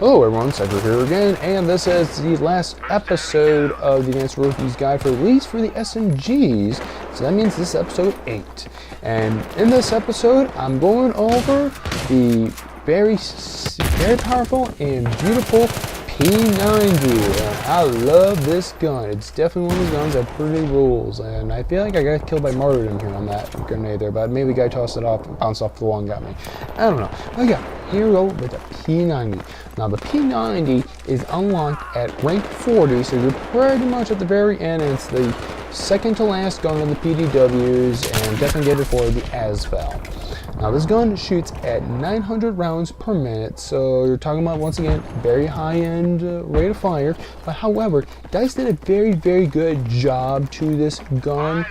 Hello everyone, Cedric here again, and this is the last episode of the Advanced Rookies Guide for release for the SMGs, so that means this is episode 8. And in this episode, I'm going over the very powerful and beautiful P90. I love this gun. It's definitely one of those guns that pretty rules, and I feel like I got killed by martyrdom here on that grenade there, but maybe the guy tossed it off and bounced off the wall and got me. I don't know. But yeah, here we go with the P90. Now the P90 is unlocked at rank 40, so you're pretty much at the very end, and it's the second to last gun of the PDWs, and definitely get it for the ASVAL. Now this gun shoots at 900 rounds per minute, so you're talking about, once again, very high-end rate of fire. But however, DICE did a very good job to this gun,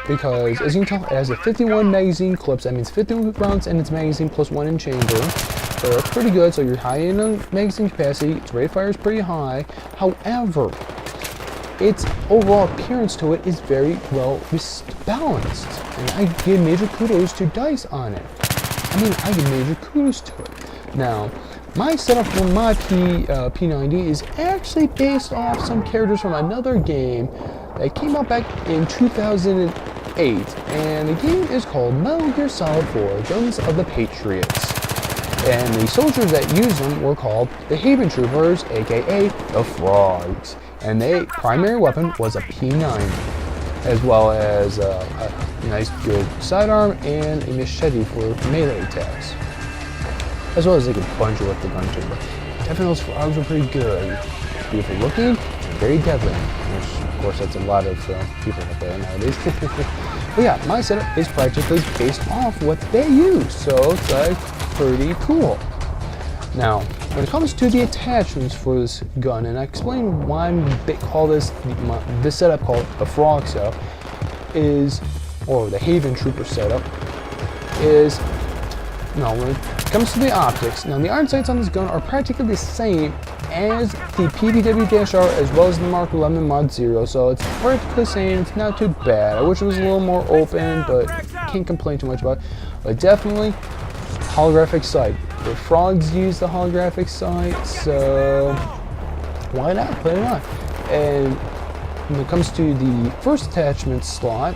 because as you can tell, it has a 51 magazine clips. That means 51 rounds in its magazine plus 1 in chamber. So that's pretty good. So you're high in magazine capacity. Its rate of fire is pretty high. However, its overall appearance to it is very well balanced, and I give major kudos to DICE on it. I give major kudos to it. Now, my setup for my P90 is actually based off some characters from another game that came out back in 2008, and the game is called Metal Gear Solid 4: Guns of the Patriots. And the soldiers that used them were called the Haven Troopers, aka the Frogs. And their primary weapon was a P90, as well as a nice good sidearm and a machete for melee attacks. As well as they could punch you with the gun too. But definitely those Frogs were pretty good. Beautiful looking and very deadly. Which, of course, that's a lot of people out there nowadays. But yeah, my setup is practically based off what they use, so it's like pretty cool. Now, when it comes to the attachments for this gun, and I explain why I call this setup called the Frog setup, or the Haven Trooper setup, is, when it comes to the optics, now the iron sights on this gun are practically the same as the PDW-R as well as the Mark 11 Mod 0, so it's practically the same. It's not too bad. I wish it was a little more open, but can't complain too much about it. But definitely, holographic sight. The Frogs use the holographic sight, so why not put it on? And when it comes to the first attachment slot,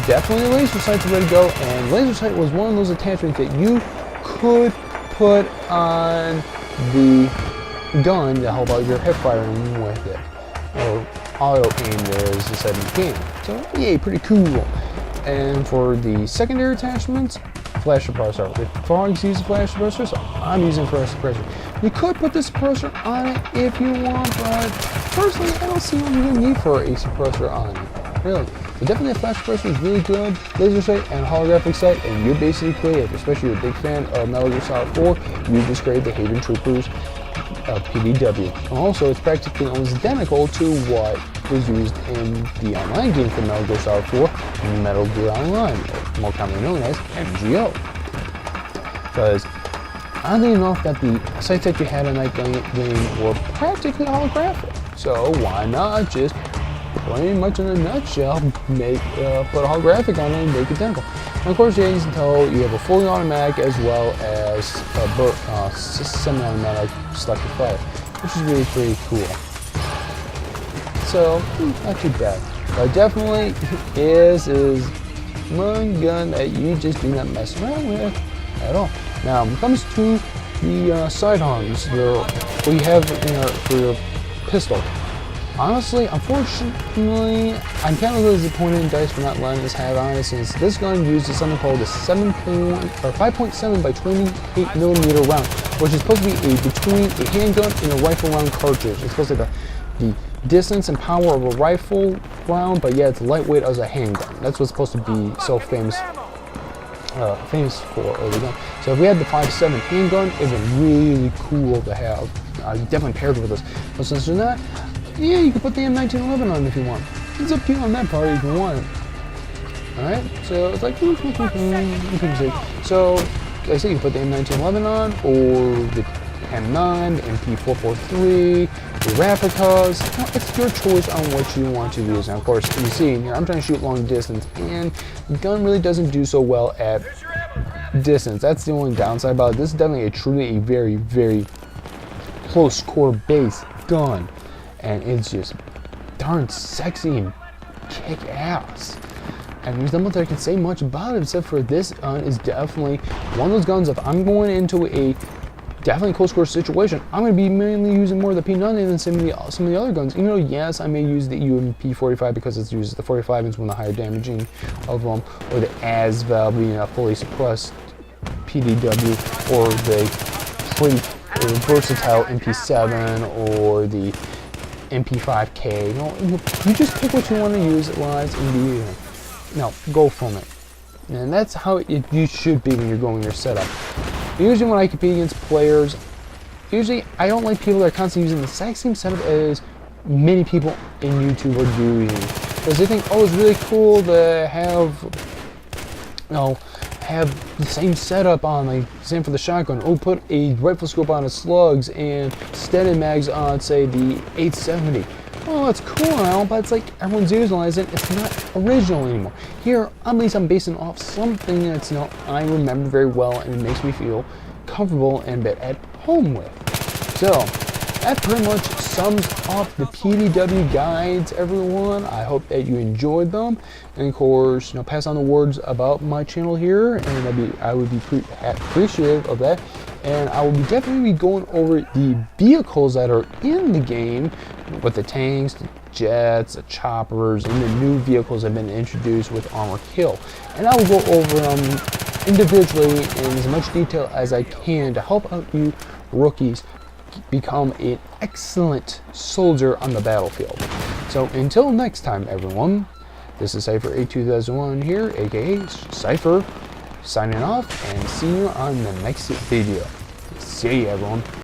definitely laser sight's ready to go, and laser sight was one of those attachments that you could put on the gun to help out your hip firing with it, or auto aim there as the setting game. So yeah, pretty cool. And for the secondary attachments, flash suppressor. The Frogs use a flash suppressor, so I'm using flash suppressor. You could put the suppressor on it if you want, but personally, I don't see any need for a suppressor on it. Really. But definitely a flash suppressor is really good. Laser sight and holographic sight, and you're basically creative. Especially if you're a big fan of Metal Gear Solid 4, you just create the Haven Troopers PDW. And also, it's practically almost identical to what was used in the online game for Metal Gear Solid 4, Metal Gear Online, or more commonly known as MGO. Because oddly enough, that the sights that you had in that game were practically holographic. So why not just, pretty much in a nutshell, put a holographic on it and make it identical. And of course, as you can tell, you have a fully automatic as well as a semi-automatic selective fire, which is really pretty cool. So, not too bad. But definitely is one gun that you just do not mess around with at all. Now, when it comes to the sidearms, what you have for your pistol. Honestly, unfortunately, I'm kind of really disappointed in DICE for not letting us have on it, since this gun uses something called a 5.7 by 28 millimeter round, which is supposed to be between a handgun and a rifle round cartridge. It's supposed to be the distance and power of a rifle round, but yeah, it's lightweight as a handgun. That's what's supposed to be so famous for the gun. So if we had the 5.7 handgun, it'd be really cool to have. Definitely paired with this. But since they're not, yeah, you can put the M1911 on if you want. It's up to you on that part if you want it. Alright, so it's like, you can see. So, like I say, you can put the M1911 on, or the M9, the MP443, the replicas. It's your choice on what you want to use. And of course, you see in here, I'm trying to shoot long distance, and the gun really doesn't do so well at distance. That's the only downside about it. This is definitely a very close quarter base gun, and it's just darn sexy and kick ass. And there's nothing I can say much about it except for this gun is definitely one of those guns. If I'm going into a definitely close quarter situation, I'm going to be mainly using more of the P90 than some of the other guns. Even though, yes, I may use the UMP45 because it uses the 45 and it's one of the higher damaging of them, or the ASVAL being a fully suppressed PDW, or the pretty versatile MP7, or the MP5K. You just pick what you want to use it wise and go from it. And that's how you should be when you're going your setup. Usually when I compete against players, I don't like people that are constantly using the exact same setup as many people in YouTube are doing. Because they think, oh, it's really cool to have the same setup on, like same for the shotgun. Oh, put a rifle scope on a slugs and Stenton mags on, say, the 870. Oh, it's cool now, but it's like everyone's utilizing it. It's not original anymore. Here, at least I'm basing off something that's I remember very well, and it makes me feel comfortable and a bit at home with. So, that pretty much sums up the PDW guides, everyone. I hope that you enjoyed them, and of course, pass on the words about my channel here, and I would be appreciative of that. And I will definitely be going over the vehicles that are in the game, with the tanks, the jets, the choppers, and the new vehicles that have been introduced with Armor Kill. And I will go over them individually in as much detail as I can to help out you rookies become an excellent soldier on the battlefield. So until next time, everyone, this is Cypher82001 here, aka Cypher, signing off, and see you on the next video. See you, everyone.